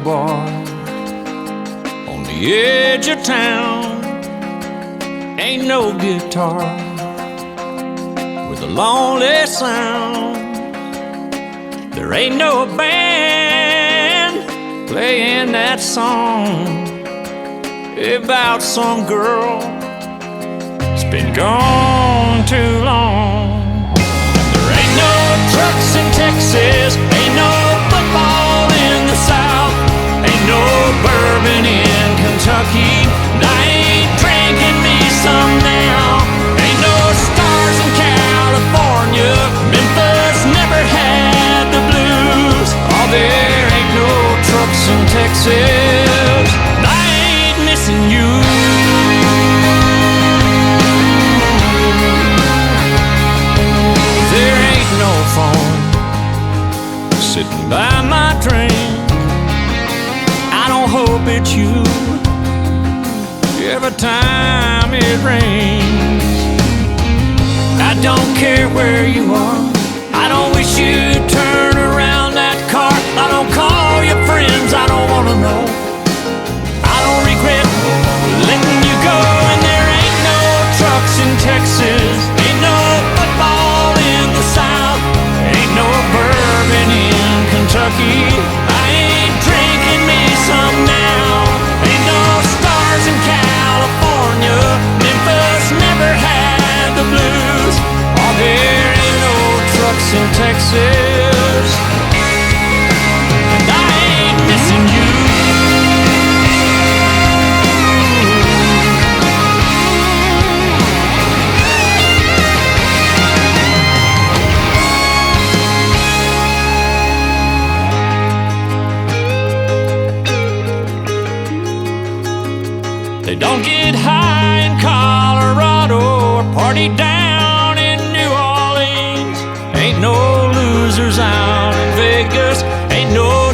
bar on the edge of town. Ain't no guitar with a lonely sound. There ain't no band playing that song about some girl that's been gone too long. There ain't no trucks in Texas, ain't no football in the South, ain't no bourbon in Kentucky, and I ain't drinking me some now. Ain't no stars in California, Memphis never had the blues. Oh, there ain't no trucks in Texas, and I ain't missing you. There ain't no phone sitting by my train. I don't hope it's you every time it rains. I don't care where you are, I don't wish you'd turn around that car. I don't call your friends, I don't wanna know. I don't regret letting you go. And there ain't no trucks in Texas, ain't no football in the South, ain't no bourbon in Kentucky. I ain't drinking me some now. Ain't no stars in California, Memphis never had the blues. Oh, there ain't no trucks in Texas, and I ain't missing you. They don't get high in Colorado or party down in New Orleans. Ain't no losers out in Vegas, ain't no